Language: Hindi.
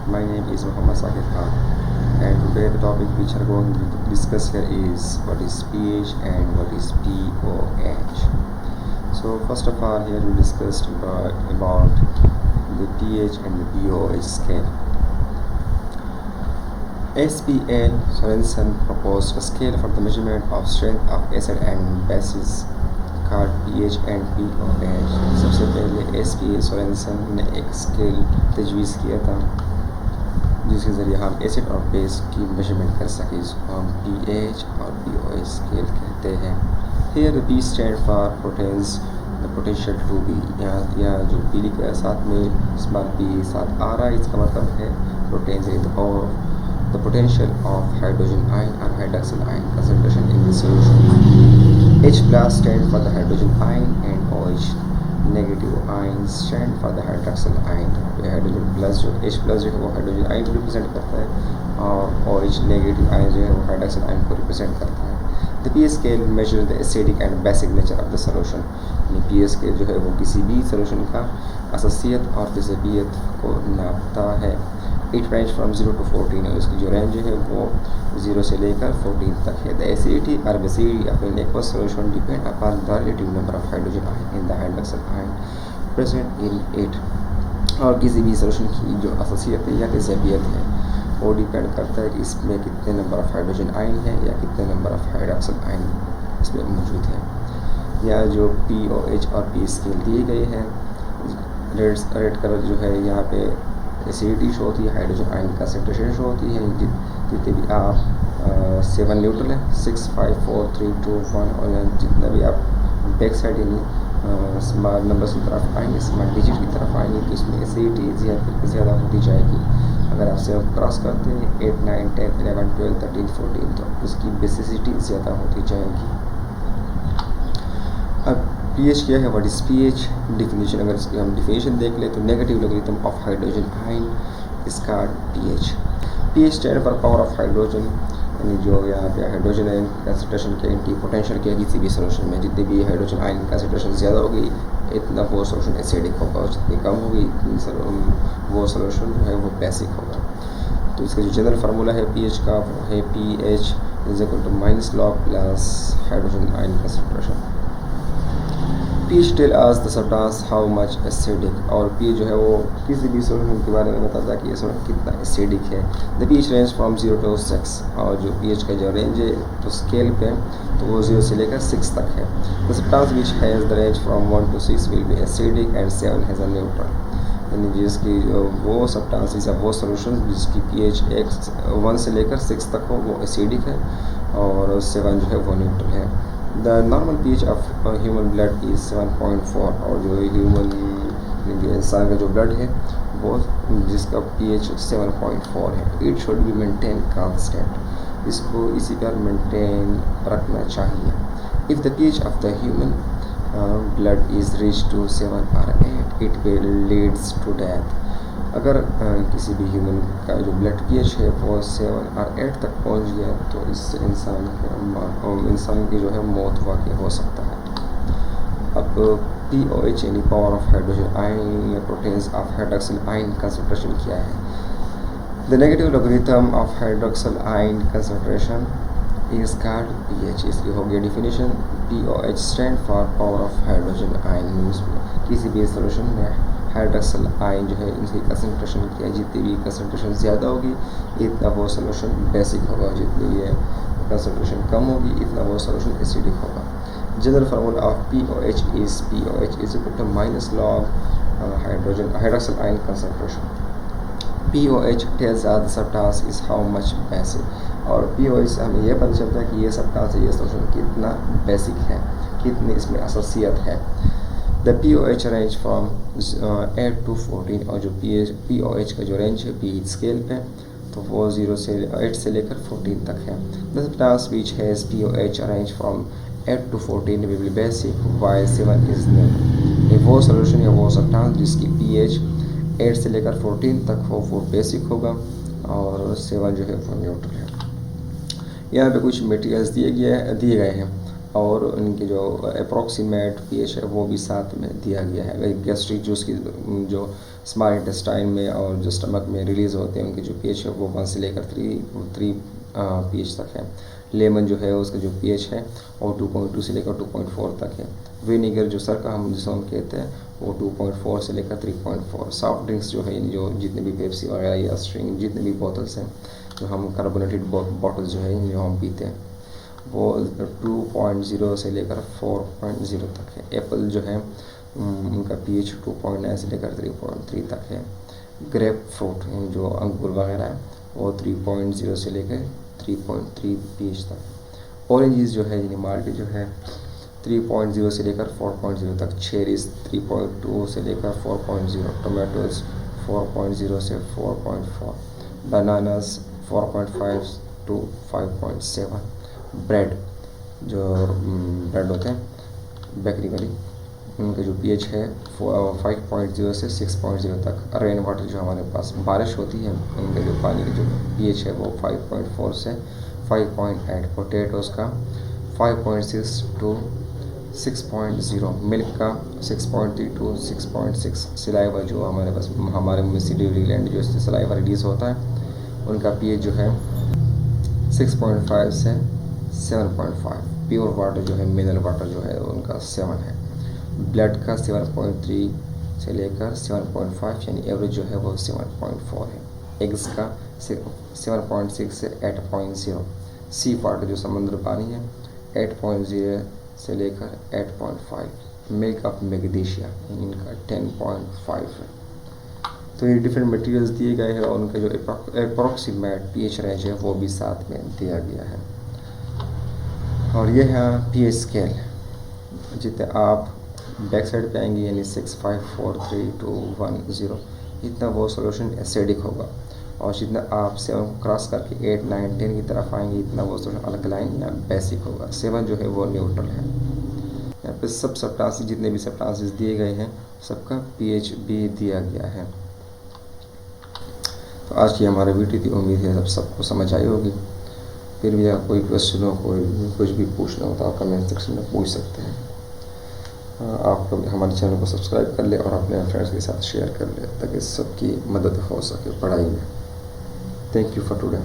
My name is Muhammad Saqib Khan, and today the topic which we are going to discuss here is what is pH and what is pOH. So first of all, here we discussed about the pH and the pOH scale. SPL Sorensen proposed a scale for the measurement of strength of acid and bases called pH and pOH. सबसे पहले SPL Sorensen ने एक स्केल तजवीज़ किया था जिसके ज़रिए हम एसिड और बेस की मेजरमेंट कर सकें, इसको हम pH और pOH स्केल कहते हैं. Here the P stand for proteins the potential to be. यहाँ जो पीली के साथ में स्मॉल p साथ आ रहा है, इसका मतलब है potence in the power the potential of hydrogen ion or hydroxyl ion concentration in the solution. H plus stand for the hydrogen ion and OH negative ions stand for the hydroxyl ion. Hydrogen plus जो H प्लस जो है वो हाइड्रोजन आयन को रिप्रेजेंट करता है और OH नेगेटिव आयन जो है वो हाइड्रोक्सिल आयन को रिप्रेजेंट करता है. The pH scale measures the acidic and basic nature of the solution. pH scale जो है वो किसी भी सॉल्यूशन का अससियत और फिजिबियत को नापता है. It range from 0 to 14 और इसकी जो रेंज है वो 0 से लेकर 14 तक है. The acidity or basicity of an aqueous solution depend upon the relative number of hydrogen ion in the hydroxyl ion present in it. और किसी भी सॉल्यूशन की जो अससियत है या फिजिबियत है वो डिपेंड करता है कि इसमें कितने नंबर ऑफ हाइड्रोजन आयन है या कितने नंबर ऑफ हाइड्रोक्सिल आयन इसमें मौजूद है. या जो pOH और P स्केल दिए गए हैं, रेड कलर जो है यहाँ पे एसिडिटी शो होती है, हाइड्रोजन आयन कंसंट्रेशन शो होती है. जितने भी आप 7 न्यूट्रल है, 6, 5, 4, 3, 2, 1 और जितना भी आप बैक साइड यानी स्मॉल नंबर्स की तरफ आएंगे, स्मॉल डिजिट की तरफ आएंगे तो इसमें एसिडिटी ज़्यादा होती जाएगी. अगर आप 7 क्रॉस करते हैं 8, 9, 10, 11, 12, 13, 14 तो उसकी बेसिसिटी ज़्यादा होती जाएगी. अब pH क्या है, व्हाट इज़ pH डिफिनीशन. अगर इसकी हम डिफिनीशन देख लें तो negative logarithm of hydrogen ion is called pH. pH stand for power of hydrogen, यानी जो यहाँ पे हाइड्रोजन आयन कंसंट्रेशन के एंटी पोटेंशियल के किसी भी सॉल्यूशन में जितनी भी हाइड्रोजन आयन कंसंट्रेशन ज़्यादा होगी इतना वो सॉल्यूशन एसिडिक होगा, और जितनी कम होगी वो सॉल्यूशन जो है वो बेसिक होगा. तो इसका जो जनरल फार्मूला है pH का वो है pH is equal to minus log plus hydrogen ion concentration. pH tell us the substance how much acidic, और pH जो है वो किसी भी सॉल्यूशन के बारे में बताता है कि ये सॉल्यूशन कितना एसिडिक है. The pH range from 0 to 6, और जो pH का जो रेंज है तो स्केल पे तो वो 0 से लेकर 6 तक है. The substance which has the range from 1 to 6 will be acidic and 7 has a neutral, यानी जिसकी वो सब्सटेंस या वो सॉल्यूशन जिसकी pH 1 से लेकर 6 तक हो वो एसिडिक है और 7 जो है वो न्यूट्रल है. The normal pH of human blood is 7.4, और जो ह्यूमन जो इंसान का जो ब्लड है वो जिसका pH 7.4 है. It should be maintain constant, इसको इसी पर मेंटेन रखना चाहिए. If the pH of the human blood is reached to 7 or 8 it will leads to death. अगर किसी भी ह्यूमन का जो ब्लड pH है वो 7 और 8 तक पहुंच गया तो इससे इंसान की जो है मौत वाक़ई हो सकता है. अब pOH यानी पावर ऑफ हाइड्रोजन आयन या प्रोटेन्स ऑफ हाइड्रोक्सिल आयन कंसंट्रेशन क्या है. The negative logarithm of hydroxyl ion concentration is called pH. इसकी हो गई definition. pOH stand for power of hydrogen ion, means किसी भी सॉल्यूशन में हाइड्रोक्सिल आयन जो है इनकी कंसंट्रेशन क्या है, जितनी भी कंसंट्रेशन ज़्यादा होगी इतना वो सॉल्यूशन बेसिक होगा, जितनी ये कंसंट्रेशन कम होगी इतना वो सॉल्यूशन एसिडिक होगा. General formula of pOH is pOH is equal to minus log hydroxyl ion concentration. pOH tells us the substance is how much basic, और pOH से हमें यह पता चलता है कि ये सब्सटेंस ये सॉल्यूशन कितना बेसिक है, कितनी इसमें अससियत है. The pOH range from 8 to 14, और जो pOH का जो रेंज है pH स्केल पे तो वो 0 से 8 से लेकर 14 तक है. The substance which has pOH range from 8 to 14 will be basic while 7 is neutral. ये वो सॉल्यूशन या वो सब्सटेंस जिसकी pH 8 से लेकर 14 तक हो वो बेसिक होगा और 7 जो है वो न्यूट्रल है. यहाँ पे कुछ मटेरियल्स दिए गए हैं. और उनके जो अप्रॉक्सीमेट पीएच है वो भी साथ में दिया गया है। गैस्ट्रिक जूस की जो स्मॉल इंटेस्टाइन में और जो स्टमक में रिलीज़ होते हैं उनके जो पीएच है वो 1 से लेकर 3 पीएच तक है। लेमन जो है उसका जो पीएच है वो 2.2 से लेकर 2.4 तक है। विनेगर जो सरका हम जिसको हम कहते हैं वो 2.4 से लेकर 3.4। सॉफ्ट ड्रिंक्स जो है जो जितने भी पेप्सी वगैरह या स्ट्रिंग जितने भी बोतल्स हैं जो हम कार्बोनेटेड बॉटल्स जो है जो हम पीते हैं वो 2.0 से लेकर 4.0 तक है। एप्पल जो है उनका पीएच 2.9 से लेकर 3.3 तक है। ग्रेप फ्रूट जो अंगूर वगैरह है वो 3.0 से लेकर 3.3 पीएच तक। ऑरेंजेस जो है यानी माल्टे जो है 3.0 से लेकर 4.0 तक। चेरीज 3.2 से लेकर 4.0। टोमेटोज 4.0 से 4.4। Bananas 4.5 to 5.7। ब्रेड जो ब्रेड होते हैं बेकरी वाली उनका जो पीएच है 5.0 से 6.0 तक। रेन वाटर जो हमारे पास बारिश होती है उनके जो पानी की जो पीएच है वो 5.4 से 5.8। पोटैटोज़ का 5.6 to 6.0। मिल्क का 6.3 to 6.6। सलाइवा जो हमारे पास हमारे मुंह से डिलीवरी ग्लैंड जो इससे सलाइवा रिलीज़ होता है उनका पीएच जो है 6.5 से 7.5। प्योर वाटर जो है मिनरल वाटर जो है उनका 7 है। ब्लड का 7.3 से लेकर 7.5 यानी एवरेज जो है वो 7.4 है। एग्स का 7.6 से 8.0। सी वाटर जो समुद्र पानी है 8.0 से लेकर 8.5। मिल्क ऑफ मैग्नीशिया इनका 10.5 है। तो ये डिफरेंट मटेरियल्स दिए गए हैं और उनका जो अप्रॉक्सीमेट पीएच रेंज है वो भी साथ में दिया गया है। और ये है पीएच स्केल जितने आप बैक साइड पे आएंगे यानी 6, 5, 4, 3, 2, 1, 0 इतना वो सोल्यूशन एसिडिक होगा। और जितना आप 7 को क्रॉस करके 8, 9, 10 की तरफ आएंगे इतना वो सोल्यूशन अल्कलाइन या बेसिक होगा। 7 जो है वो न्यूट्रल है। यहाँ पे सब सब्सटेंसेस जितने भी सब्सटेंसेस दिए गए हैं सबका पीएच भी दिया गया है। तो आज की हमारी वीडियो थी, उम्मीद है सबको समझ आई होगी। फिर भी आप कोई क्वेश्चन हो कोई कुछ भी पूछना हो तो आप कमेंट सेक्शन में पूछ सकते हैं। आप हमारे चैनल को सब्सक्राइब कर ले और अपने फ्रेंड्स के साथ शेयर कर ले ताकि सबकी मदद हो सके पढ़ाई में। Thank you for today.